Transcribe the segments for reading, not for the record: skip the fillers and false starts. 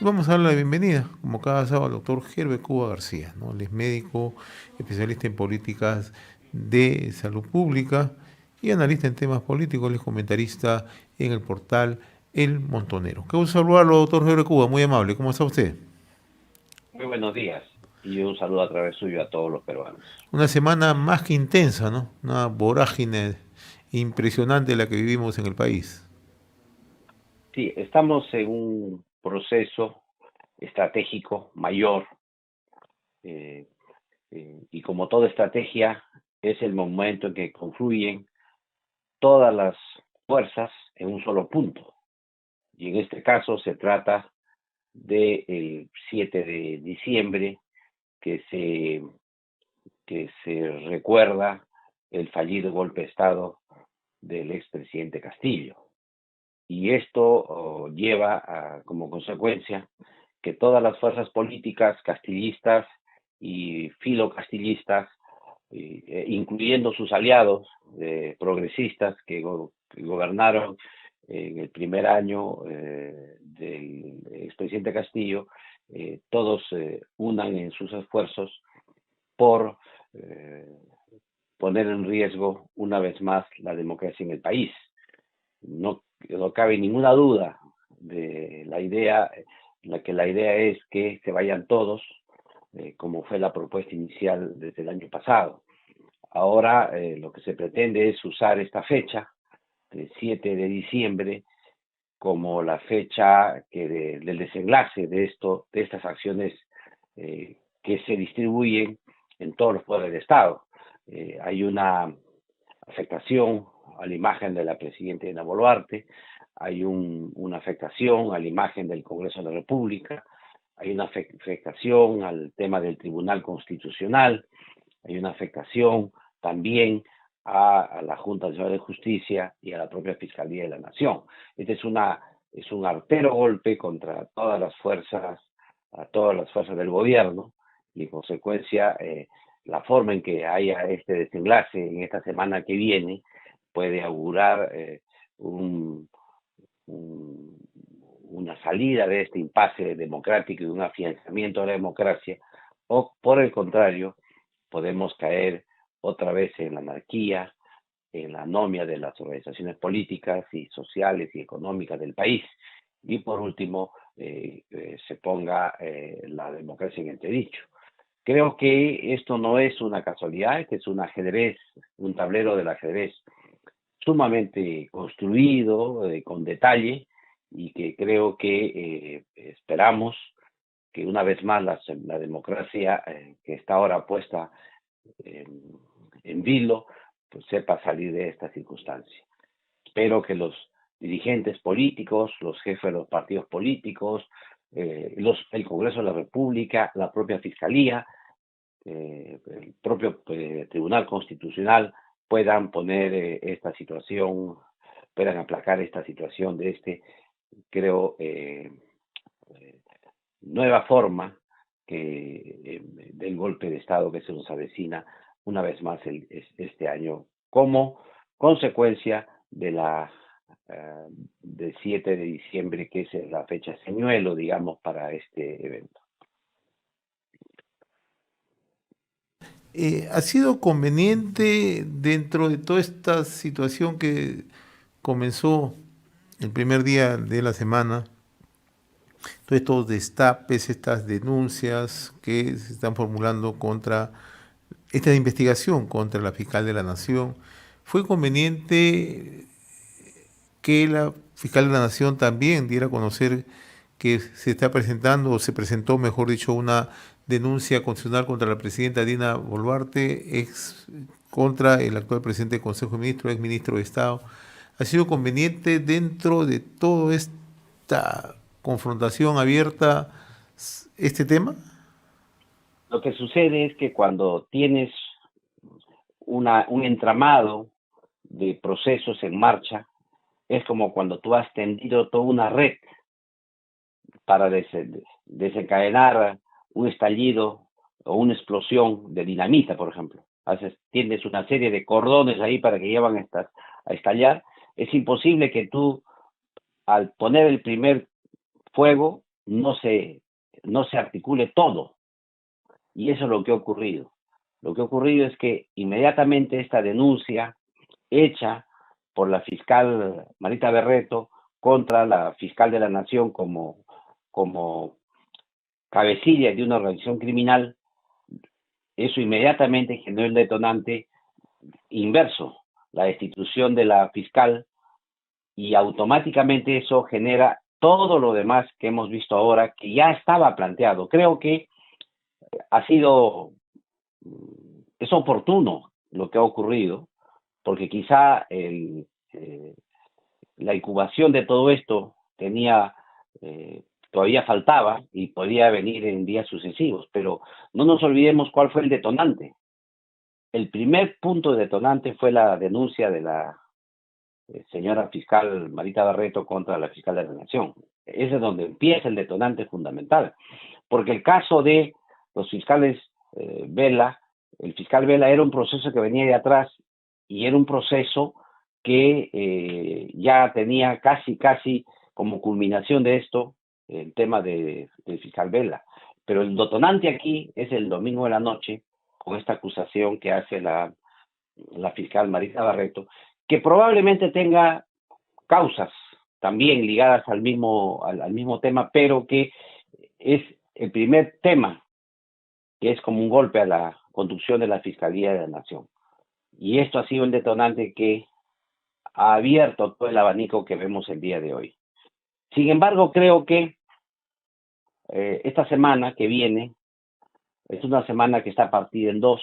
Vamos a darle la bienvenida, como cada sábado, al doctor Gerber Cuba García, ¿no? Él es médico, especialista en políticas de salud pública y analista en temas políticos. Él es comentarista en el portal El Montonero. Qué gusto saludarlo, doctor Gerber Cuba, muy amable. ¿Cómo está usted? Muy buenos días y un saludo a través suyo a todos los peruanos. Una semana más que intensa, ¿no? Una vorágine impresionante la que vivimos en el país. Sí, estamos en un proceso estratégico mayor eh, y como toda estrategia es el momento en que confluyen todas las fuerzas en un solo punto. Y en este caso se trata del 7 de diciembre que se, que se recuerda el fallido golpe de Estado del expresidente Castillo. Y esto lleva como consecuencia que todas las fuerzas políticas castillistas y filocastillistas, incluyendo sus aliados progresistas que gobernaron en el primer año del expresidente Castillo, todos unan en sus esfuerzos por eh, poner en riesgo una vez más la democracia en el país. No cabe ninguna duda de la idea, la idea es que se vayan todos, como fue la propuesta inicial desde el año pasado. Ahora lo que se pretende es usar esta fecha, el 7 de diciembre, como la fecha del desenlace de estas acciones que se distribuyen en todos los poderes del Estado. Hay una afectación a la imagen de la presidenta Dina Boluarte, hay una afectación a la imagen del Congreso de la República, hay una afectación al tema del Tribunal Constitucional, hay una afectación también a la Junta Nacional de Justicia y a la propia Fiscalía de la Nación. Este es un artero golpe contra todas las fuerzas del gobierno y en consecuencia la forma en que haya este desenlace en esta semana que viene puede augurar un, un, una salida de este impasse democrático y un afianzamiento de la democracia, o por el contrario, podemos caer otra vez en la anarquía, en la anomia de las organizaciones políticas y sociales y económicas del país. Y por último, se ponga la democracia en entredicho. Creo que esto no es una casualidad, este es un ajedrez, un tablero del ajedrez sumamente construido, con detalle, y que creo que esperamos que una vez más la democracia que está ahora puesta en, en vilo, pues sepa salir de esta circunstancia. Espero que los dirigentes políticos, los jefes de los partidos políticos, el Congreso de la República, la propia Fiscalía, el propio Tribunal Constitucional puedan poner esta situación, puedan aplacar esta situación de creo, nueva forma del golpe de Estado que se nos avecina una vez más este año como consecuencia del 7 de diciembre, que es la fecha señuelo, digamos, para este evento. ¿Ha sido conveniente dentro de toda esta situación que comenzó el primer día de la semana, todos estos destapes, estas denuncias que se están formulando contra esta investigación contra la fiscal de la Nación? ¿Fue conveniente que la fiscal de la Nación también diera a conocer que se está presentando, o se presentó, mejor dicho, una denuncia constitucional contra la presidenta Dina Boluarte, ex contra el actual presidente del Consejo de Ministros, ex ministro de Estado? ¿Ha sido conveniente dentro de toda esta confrontación abierta este tema? Lo que sucede es que cuando tienes un entramado de procesos en marcha, es como cuando tú has tendido toda una red para desencadenar un estallido o una explosión de dinamita, por ejemplo. Haces, tienes una serie de cordones ahí para que llevan a estallar. Es imposible que tú, al poner el primer fuego, no se, no se articule todo. Y eso es lo que ha ocurrido. Lo que ha ocurrido es que inmediatamente esta denuncia hecha por la fiscal Marita Berreto contra la fiscal de la Nación como cabecilla de una organización criminal, eso inmediatamente generó el detonante inverso, la destitución de la fiscal, y automáticamente eso genera todo lo demás que hemos visto ahora, que ya estaba planteado. Creo que ha sido, es oportuno lo que ha ocurrido, porque quizá la incubación de todo esto tenía, todavía faltaba y podía venir en días sucesivos, pero no nos olvidemos cuál fue el detonante. El primer punto detonante fue la denuncia de la señora fiscal Marita Barreto contra la fiscal de la Nación. Ese es donde empieza el detonante fundamental, porque el caso de los fiscales Vela, el fiscal Vela era un proceso que venía de atrás y era un proceso que ya tenía casi como culminación de esto el tema del fiscal Vela. Pero el detonante aquí es el domingo de la noche, con esta acusación que hace la fiscal Marita Barreto, que probablemente tenga causas también ligadas al mismo tema, pero que es el primer tema que es como un golpe a la conducción de la Fiscalía de la Nación. Y esto ha sido el detonante que ha abierto todo el abanico que vemos el día de hoy. Sin embargo, creo que esta semana que viene es una semana que está partida en dos,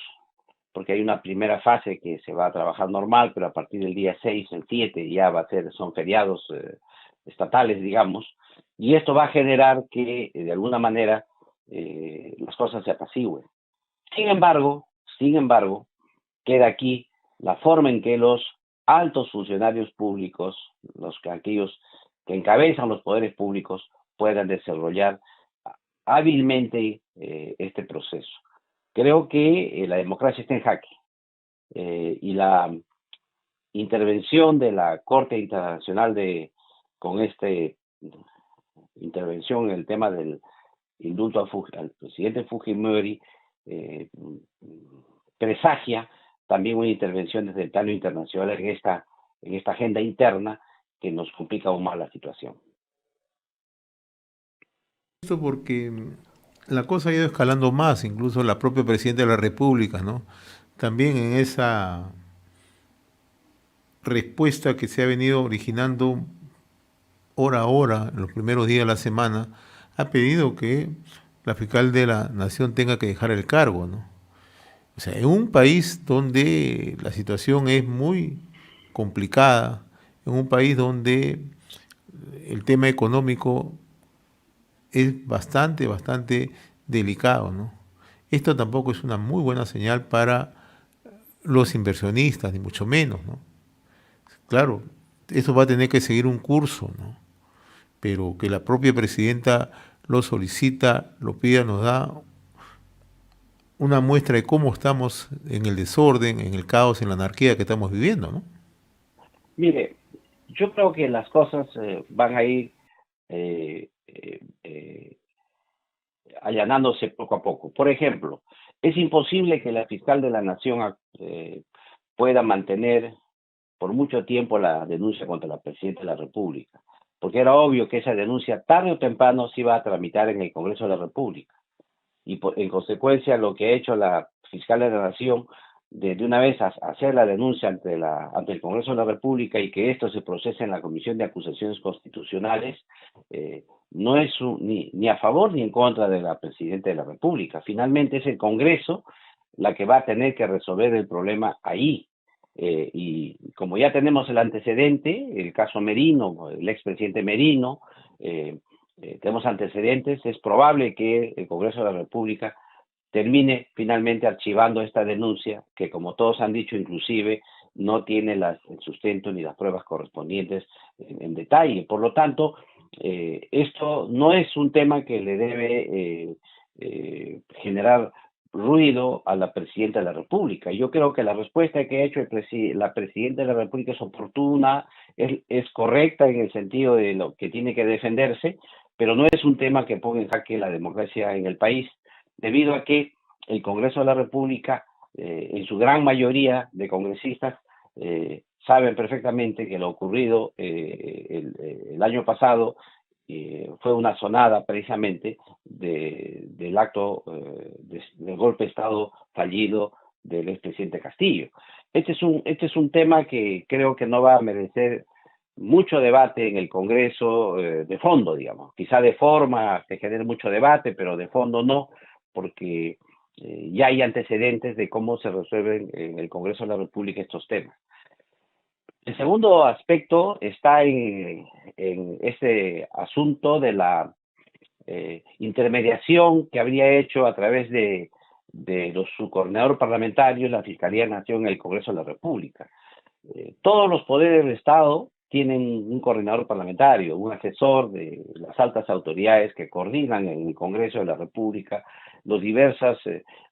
porque hay una primera fase que se va a trabajar normal, pero a partir del día 6, el 7, ya son feriados estatales, digamos, y esto va a generar que, de alguna manera, las cosas se apacigüen. Sin embargo, queda aquí la forma en que los altos funcionarios públicos, aquellos que encabezan los poderes públicos, puedan desarrollar hábilmente este proceso. Creo que la democracia está en jaque y la intervención de la Corte Internacional con esta intervención en el tema del indulto al presidente Fujimori presagia también una intervención desde el plano internacional en esta agenda interna que nos complica aún más la situación. Esto porque la cosa ha ido escalando más, incluso la propia presidenta de la República, ¿no? También en esa respuesta que se ha venido originando hora a hora, en los primeros días de la semana, ha pedido que la fiscal de la Nación tenga que dejar el cargo, ¿no? O sea, en un país donde la situación es muy complicada, en un país donde el tema económico es bastante delicado, ¿no? Esto tampoco es una muy buena señal para los inversionistas, ni mucho menos, ¿no? Claro, eso va a tener que seguir un curso, ¿no? Pero que la propia presidenta lo solicita, lo pida, nos da una muestra de cómo estamos en el desorden, en el caos, en la anarquía que estamos viviendo, ¿no? Mire, yo creo que las cosas van a ir eh, eh, eh, allanándose poco a poco. Por ejemplo, es imposible que la fiscal de la Nación pueda mantener por mucho tiempo la denuncia contra la presidenta de la República, porque era obvio que esa denuncia tarde o temprano se iba a tramitar en el Congreso de la República. Y en consecuencia lo que ha hecho la fiscal de la Nación de una vez hacer la denuncia ante el Congreso de la República y que esto se procese en la Comisión de Acusaciones Constitucionales, no es ni a favor ni en contra de la presidenta de la República. Finalmente es el Congreso la que va a tener que resolver el problema ahí. Y como ya tenemos el antecedente, el caso Merino, el expresidente Merino, tenemos antecedentes, es probable que el Congreso de la República termine finalmente archivando esta denuncia, que como todos han dicho, inclusive no tiene el sustento ni las pruebas correspondientes en detalle. Por lo tanto, esto no es un tema que le debe generar ruido a la presidenta de la República. Yo creo que la respuesta que ha hecho la presidenta de la República es oportuna, es correcta en el sentido de lo que tiene que defenderse, pero no es un tema que ponga en jaque la democracia en el país, debido a que el Congreso de la República, en su gran mayoría de congresistas, saben perfectamente que lo ocurrido el año pasado fue una sonada precisamente del acto del golpe de Estado fallido del expresidente Castillo. Este es un tema que creo que no va a merecer mucho debate en el Congreso de fondo, digamos. Quizá de forma se genere mucho debate, pero de fondo no, porque ya hay antecedentes de cómo se resuelven en el Congreso de la República estos temas. El segundo aspecto está en este asunto de la intermediación que habría hecho a través de los subcoordinadores parlamentarios la Fiscalía de Nación en el Congreso de la República. Todos los poderes del Estado tienen un coordinador parlamentario, un asesor de las altas autoridades que coordinan en el Congreso de la República las diversas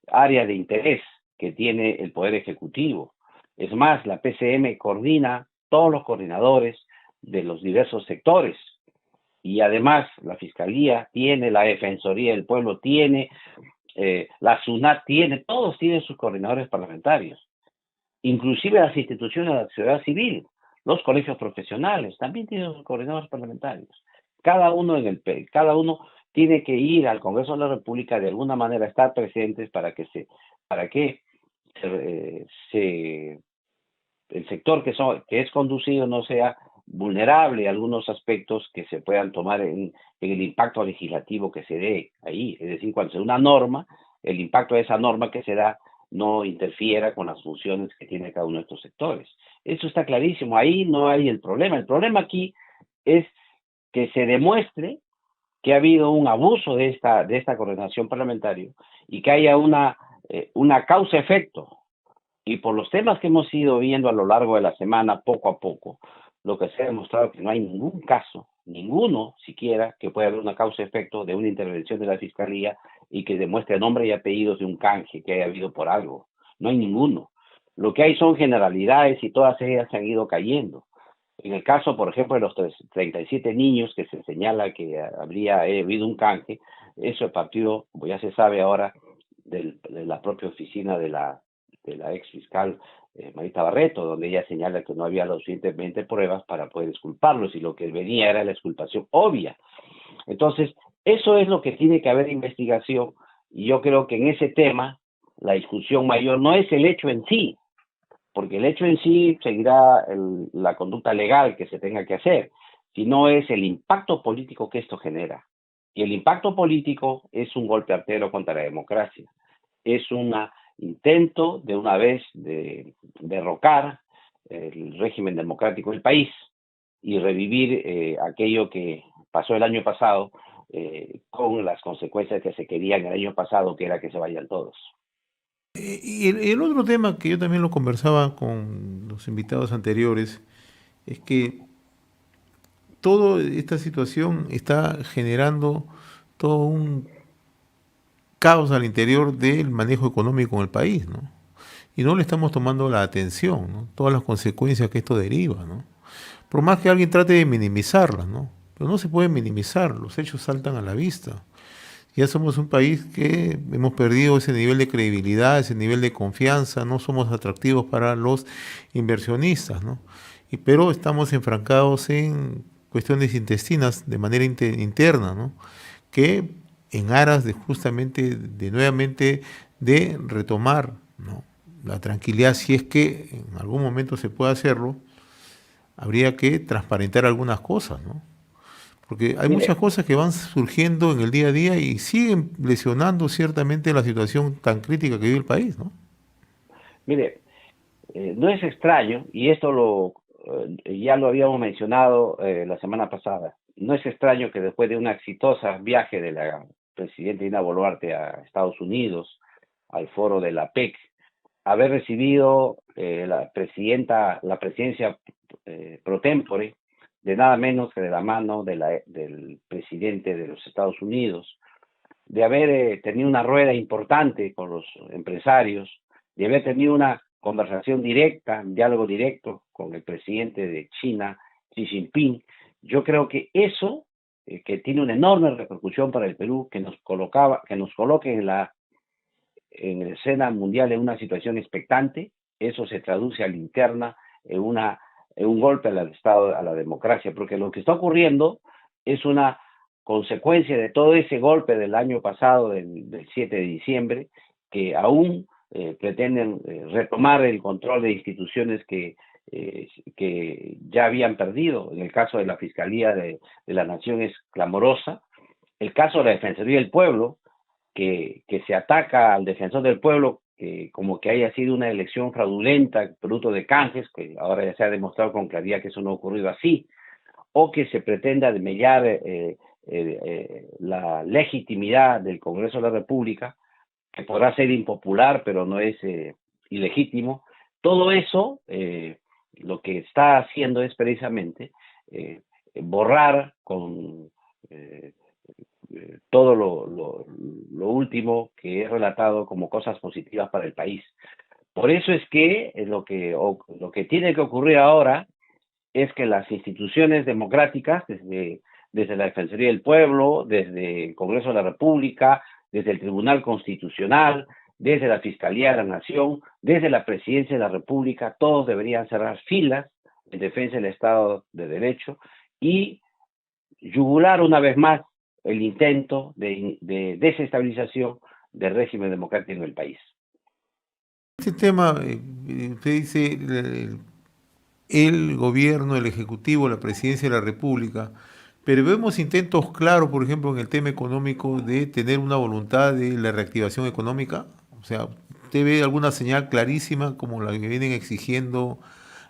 áreas de interés que tiene el Poder Ejecutivo. Es más, la PCM coordina todos los coordinadores de los diversos sectores. Y además la Fiscalía tiene, la Defensoría del Pueblo tiene, la SUNAT tiene, todos tienen sus coordinadores parlamentarios. Inclusive las instituciones de la sociedad civil, los colegios profesionales, también tienen sus coordinadores parlamentarios. Cada uno tiene que ir al Congreso de la República de alguna manera, estar presentes para que el sector que es conducido no sea vulnerable a algunos aspectos que se puedan tomar en el impacto legislativo que se dé ahí. Es decir, cuando se da una norma, el impacto de esa norma que se da no interfiera con las funciones que tiene cada uno de estos sectores. Eso está clarísimo, ahí no hay el problema. El problema aquí es que se demuestre que ha habido un abuso de esta coordinación parlamentaria y que haya una causa-efecto. Y por los temas que hemos ido viendo a lo largo de la semana, poco a poco, lo que se ha demostrado es que no hay ningún caso, ninguno siquiera, que pueda haber una causa-efecto de una intervención de la Fiscalía y que demuestre nombre y apellidos de un canje que haya habido por algo. No hay ninguno. Lo que hay son generalidades y todas ellas se han ido cayendo. En el caso, por ejemplo, de los 37 niños que se señala que habría habido un canje, eso partió, como ya se sabe ahora, de la propia oficina de la ex fiscal Marita Barreto, donde ella señala que no había lo suficientemente pruebas para poder exculparlos y lo que venía era la exculpación obvia. Entonces, eso es lo que tiene que haber investigación y yo creo que en ese tema la discusión mayor no es el hecho en sí, porque el hecho en sí seguirá la conducta legal que se tenga que hacer, sino es el impacto político que esto genera. Y el impacto político es un golpe artero contra la democracia. Es un intento de una vez de derrocar el régimen democrático del país y revivir aquello que pasó el año pasado con las consecuencias que se querían el año pasado, que era que se vayan todos. Y el otro tema que yo también lo conversaba con los invitados anteriores es que toda esta situación está generando todo un caos al interior del manejo económico en el país, ¿no? Y no le estamos tomando la atención, ¿no? Todas las consecuencias que esto deriva, ¿no? Por más que alguien trate de minimizarlas, ¿no? Pero no se puede minimizar, los hechos saltan a la vista. Ya somos un país que hemos perdido ese nivel de credibilidad, ese nivel de confianza, no somos atractivos para los inversionistas, ¿no? Pero estamos enfrancados en cuestiones intestinas de manera interna, ¿no? Que en aras de justamente, de nuevamente, de retomar, ¿no?, la tranquilidad, si es que en algún momento se puede hacerlo, habría que transparentar algunas cosas, ¿no? Porque hay muchas Mire, cosas que van surgiendo en el día a día y siguen lesionando ciertamente la situación tan crítica que vive el país, ¿no? mire, no es extraño, y esto ya lo habíamos mencionado la semana pasada, no es extraño que después de una exitosa viaje de la presidenta Dina Boluarte a Estados Unidos, al foro de la PEC, haber recibido la presidencia pro tempore, de nada menos que de la mano del presidente de los Estados Unidos, de haber tenido una rueda importante con los empresarios, de haber tenido una conversación directa, un diálogo directo con el presidente de China, Xi Jinping. Yo creo que eso que tiene una enorme repercusión para el Perú, que nos coloque en la escena mundial en una situación expectante. Eso se traduce a la interna en un golpe al Estado, a la democracia, porque lo que está ocurriendo es una consecuencia de todo ese golpe del año pasado, del 7 de diciembre, que aún pretenden retomar el control de instituciones que ya habían perdido. En el caso de la Fiscalía de la Nación es clamorosa. El caso de la Defensoría del Pueblo, que se ataca al defensor del pueblo como que haya sido una elección fraudulenta, producto de canjes, que ahora ya se ha demostrado con claridad que eso no ha ocurrido así, o que se pretenda mellar la legitimidad del Congreso de la República, que podrá ser impopular, pero no es ilegítimo. Todo eso lo que está haciendo es precisamente borrar con todo lo último que es relatado como cosas positivas para el país. Por eso es que lo que tiene que ocurrir ahora es que las instituciones democráticas, desde la Defensoría del Pueblo, desde el Congreso de la República, desde el Tribunal Constitucional, desde la Fiscalía de la Nación, desde la Presidencia de la República, todos deberían cerrar filas en defensa del Estado de Derecho y yugular una vez más el intento de desestabilización del régimen democrático en el país. Este tema, usted dice, el gobierno, el ejecutivo, la presidencia de la República, pero vemos intentos claros, por ejemplo, en el tema económico, de tener una voluntad de la reactivación económica. O sea, ¿usted ve alguna señal clarísima como la que vienen exigiendo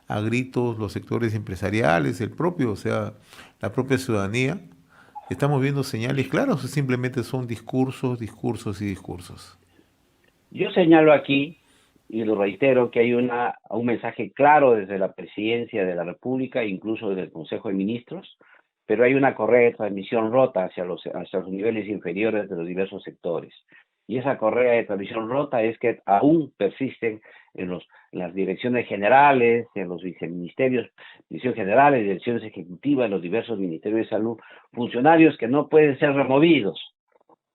a gritos los sectores empresariales, el propio, o sea, la propia ciudadanía? ¿Estamos viendo señales claras o simplemente son discursos, discursos y discursos? Yo señalo aquí, y lo reitero, que hay un mensaje claro desde la Presidencia de la República, incluso desde el Consejo de Ministros, pero hay una correa de transmisión rota hacia los niveles inferiores de los diversos sectores. Y esa correa de transmisión rota es que aún persisten en las direcciones generales, en los viceministerios, direcciones generales, direcciones ejecutivas, en los diversos ministerios de salud, funcionarios que no pueden ser removidos.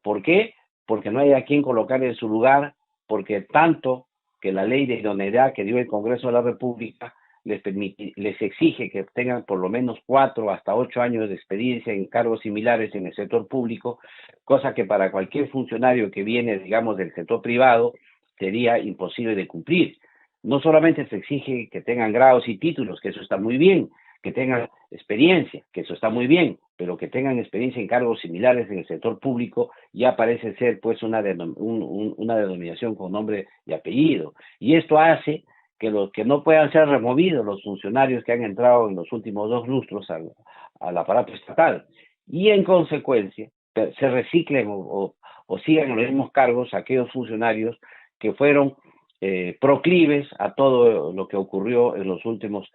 ¿Por qué? Porque no hay a quien colocar en su lugar, porque tanto que la ley de idoneidad que dio el Congreso de la República les exige que tengan por lo menos 4 hasta 8 años de experiencia en cargos similares en el sector público, cosa que para cualquier funcionario que viene, digamos, del sector privado, sería imposible de cumplir. No solamente se exige que tengan grados y títulos, que eso está muy bien, que tengan experiencia, que eso está muy bien, pero que tengan experiencia en cargos similares en el sector público ya parece ser pues una denominación con nombre y apellido. Y esto hace que no puedan ser removidos los funcionarios que han entrado en los últimos 2 lustros al aparato estatal. Y en consecuencia, se reciclen o sigan en los mismos cargos aquellos funcionarios que fueron proclives a todo lo que ocurrió en los últimos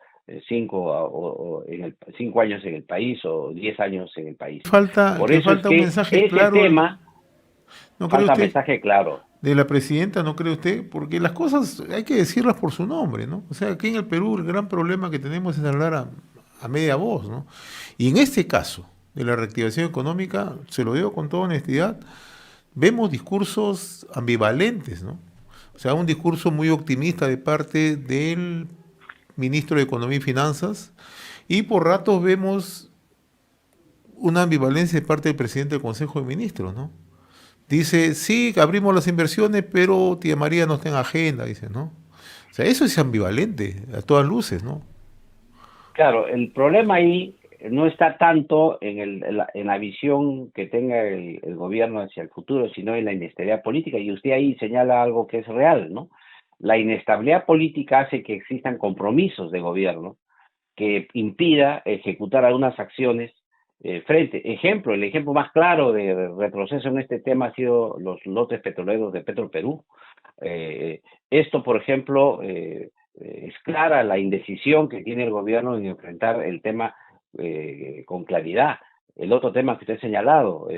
5 años en el país o 10 años en el país. Por Que eso es falta un que mensaje ese claro, tema, ¿no cree falta usted? mensaje claro. De la presidenta, ¿no cree usted? Porque las cosas hay que decirlas por su nombre, ¿no? O sea, aquí en el Perú el gran problema que tenemos es hablar a media voz, ¿no? Y en este caso de la reactivación económica, se lo digo con toda honestidad, vemos discursos ambivalentes, ¿no? O sea, un discurso muy optimista de parte del ministro de Economía y Finanzas y por ratos vemos una ambivalencia de parte del presidente del Consejo de Ministros, ¿no? Dice, sí, abrimos las inversiones, pero tía María no está en agenda, dice, ¿no? O sea, eso es ambivalente, a todas luces, ¿no? Claro, el problema ahí no está tanto en la visión que tenga el gobierno hacia el futuro, sino en la inestabilidad política. Y usted ahí señala algo que es real, ¿no? La inestabilidad política hace que existan compromisos de gobierno que impida ejecutar algunas acciones ejemplo, el ejemplo más claro de retroceso en este tema ha sido los lotes petroleros de Petroperú. Esto, por ejemplo, es clara la indecisión que tiene el gobierno en enfrentar el tema con claridad. El otro tema que usted ha señalado,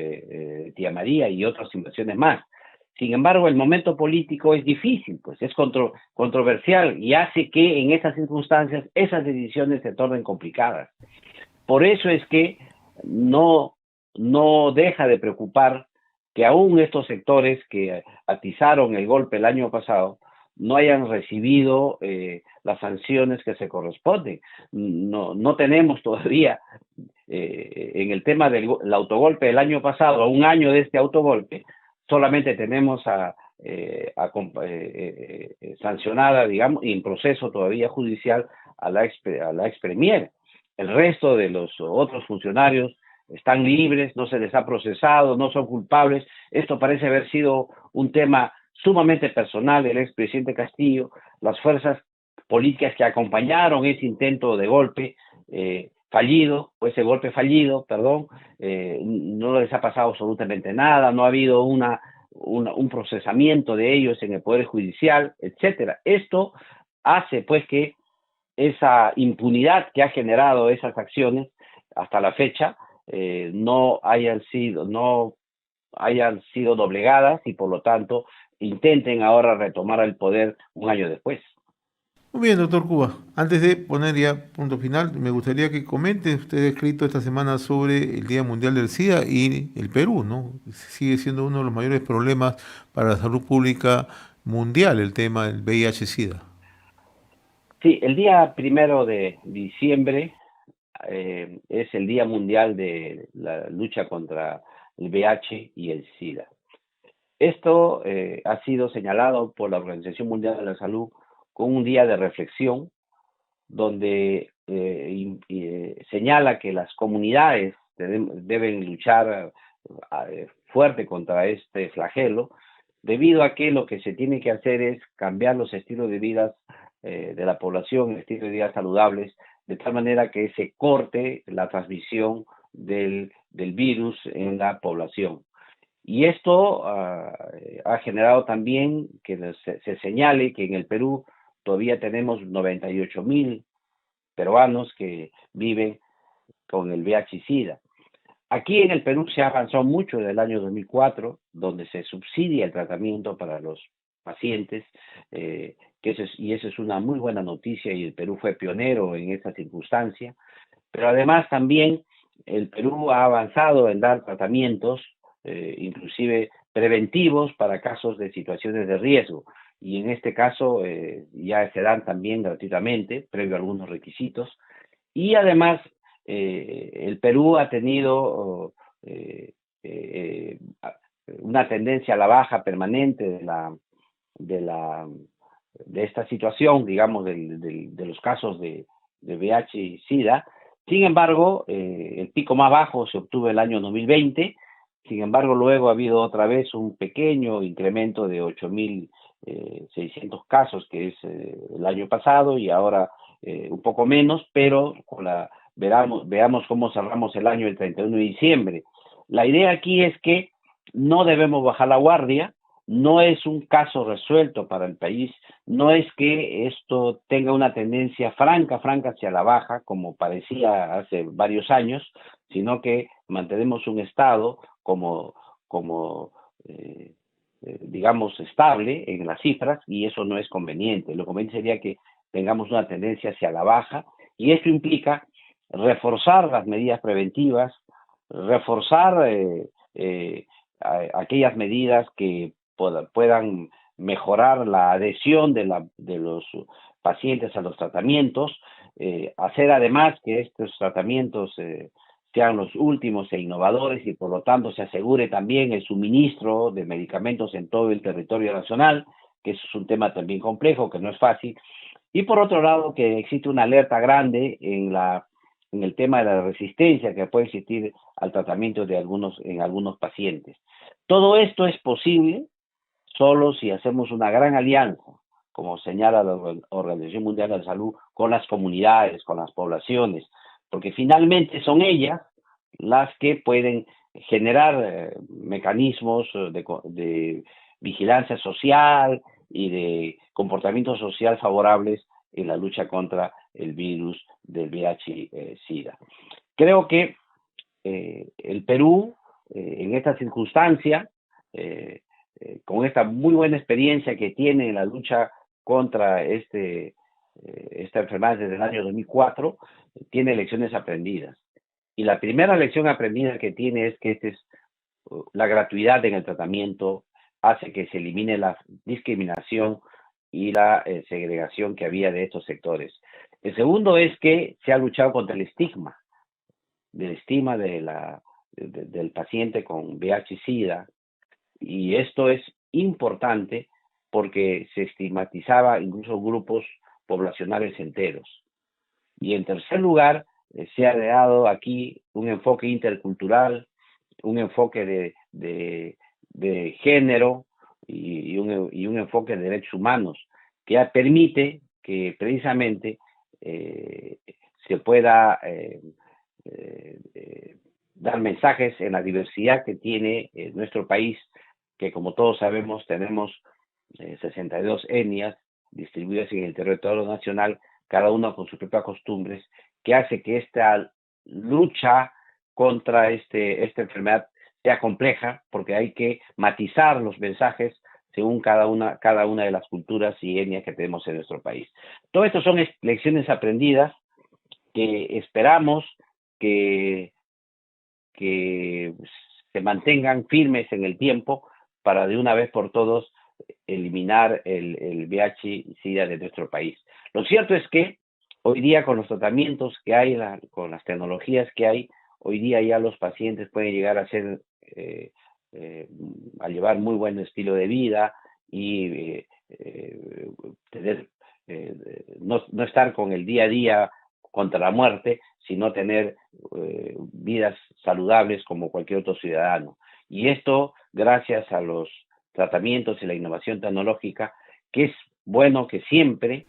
Tía María y otras inversiones más. Sin embargo, el momento político es difícil, pues es controversial y hace que en esas circunstancias esas decisiones se tornen complicadas. Por eso es que no no deja de preocupar que aún estos sectores que atizaron el golpe el año pasado no hayan recibido las sanciones que se corresponden. No tenemos todavía, en el tema del autogolpe del año pasado, a un año de este autogolpe, solamente tenemos sancionada, digamos, y en proceso todavía judicial a la ex premier. El resto de los otros funcionarios están libres, no se les ha procesado, no son culpables. Esto parece haber sido un tema sumamente personal del expresidente Castillo, las fuerzas políticas que acompañaron ese intento de golpe fallido, o ese golpe fallido, perdón, no les ha pasado absolutamente nada, no ha habido un procesamiento de ellos en el Poder Judicial, etcétera. Esto hace pues que esa impunidad que ha generado esas acciones hasta la fecha no hayan sido doblegadas y por lo tanto intenten ahora retomar el poder un año después. Muy bien, doctor Cuba. Antes de poner ya punto final, me gustaría que comente, usted ha escrito esta semana sobre el Día Mundial del SIDA y el Perú, ¿no? Sigue siendo uno de los mayores problemas para la salud pública mundial, el tema del VIH-Sida. Sí, el día 1 de diciembre es el Día Mundial de la lucha contra el VIH y el SIDA. Esto ha sido señalado por la Organización Mundial de la Salud como un día de reflexión, donde señala que las comunidades deben luchar fuerte contra este flagelo, debido a que lo que se tiene que hacer es cambiar los estilos de vida de la población, estilos de vida saludables, de tal manera que se corte la transmisión del virus en la población. Y esto ha generado también que se señale que en el Perú todavía tenemos 98,000 peruanos que viven con el VIH y SIDA. Aquí en el Perú se avanzó mucho desde el año 2004, donde se subsidia el tratamiento para los pacientes, y esa es una muy buena noticia y el Perú fue pionero en esta circunstancia, pero además también el Perú ha avanzado en dar tratamientos, inclusive preventivos para casos de situaciones de riesgo, y en este caso ya se dan también gratuitamente, previo a algunos requisitos, y además el Perú ha tenido una tendencia a la baja permanente de esta situación, digamos, de los casos de VIH y SIDA. Sin embargo, el pico más bajo se obtuvo el año 2020. Sin embargo, luego ha habido otra vez un pequeño incremento de 8,600 casos, que es el año pasado, y ahora un poco menos, pero veamos cómo cerramos el año el 31 de diciembre. La idea aquí es que no debemos bajar la guardia, no es un caso resuelto para el país, no es que esto tenga una tendencia franca hacia la baja, como parecía hace varios años, sino que mantenemos un estado como digamos, estable en las cifras, y eso no es conveniente. Lo conveniente sería que tengamos una tendencia hacia la baja, y esto implica reforzar las medidas preventivas, reforzar aquellas medidas que puedan mejorar la adhesión de los pacientes a los tratamientos, hacer además que estos tratamientos sean los últimos e innovadores, y por lo tanto se asegure también el suministro de medicamentos en todo el territorio nacional, que eso es un tema también complejo, que no es fácil. Y por otro lado, que existe una alerta grande en el tema de la resistencia que puede existir al tratamiento en algunos pacientes. Todo esto es posible solo si hacemos una gran alianza, como señala la Organización Mundial de la Salud, con las comunidades, con las poblaciones, porque finalmente son ellas las que pueden generar mecanismos de vigilancia social y de comportamiento social favorables en la lucha contra el virus del VIH-Sida. Creo que el Perú, en esta circunstancia, con esta muy buena experiencia que tiene en la lucha contra esta enfermedad desde el año 2004, tiene lecciones aprendidas. Y la primera lección aprendida que tiene es que la gratuidad en el tratamiento hace que se elimine la discriminación y la segregación que había de estos sectores. El segundo es que se ha luchado contra el estigma, del paciente con VIH-Sida, y esto es importante porque se estigmatizaba incluso grupos poblacionales enteros. Y en tercer lugar, se ha dado aquí un enfoque intercultural, un enfoque de género y un enfoque de derechos humanos que ya permite que precisamente se pueda dar mensajes en la diversidad que tiene nuestro país, que como todos sabemos tenemos 62 etnias distribuidas en el territorio nacional, cada una con sus propias costumbres, que hace que esta lucha contra esta enfermedad sea compleja, porque hay que matizar los mensajes según cada una de las culturas y etnias que tenemos en nuestro país. Todo esto son lecciones aprendidas que esperamos que se mantengan firmes en el tiempo para de una vez por todos eliminar el VIH-Sida de nuestro país. Lo cierto es que hoy día con los tratamientos que hay, con las tecnologías que hay, hoy día ya los pacientes pueden llegar a ser, a llevar muy buen estilo de vida y tener, no estar con el día a día contra la muerte, sino tener vidas saludables como cualquier otro ciudadano. Y esto gracias a los tratamientos y la innovación tecnológica, que es bueno que siempre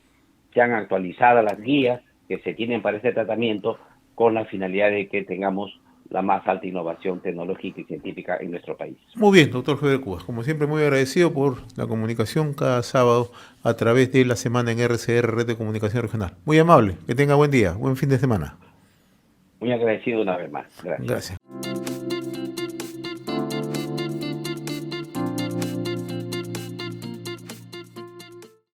sean actualizadas las guías que se tienen para este tratamiento con la finalidad de que tengamos la más alta innovación tecnológica y científica en nuestro país. Muy bien, doctor Federico Cubas. Como siempre, muy agradecido por la comunicación cada sábado a través de la semana en RCR, Red de Comunicación Regional. Muy amable, que tenga buen día, buen fin de semana. Muy agradecido una vez más. Gracias.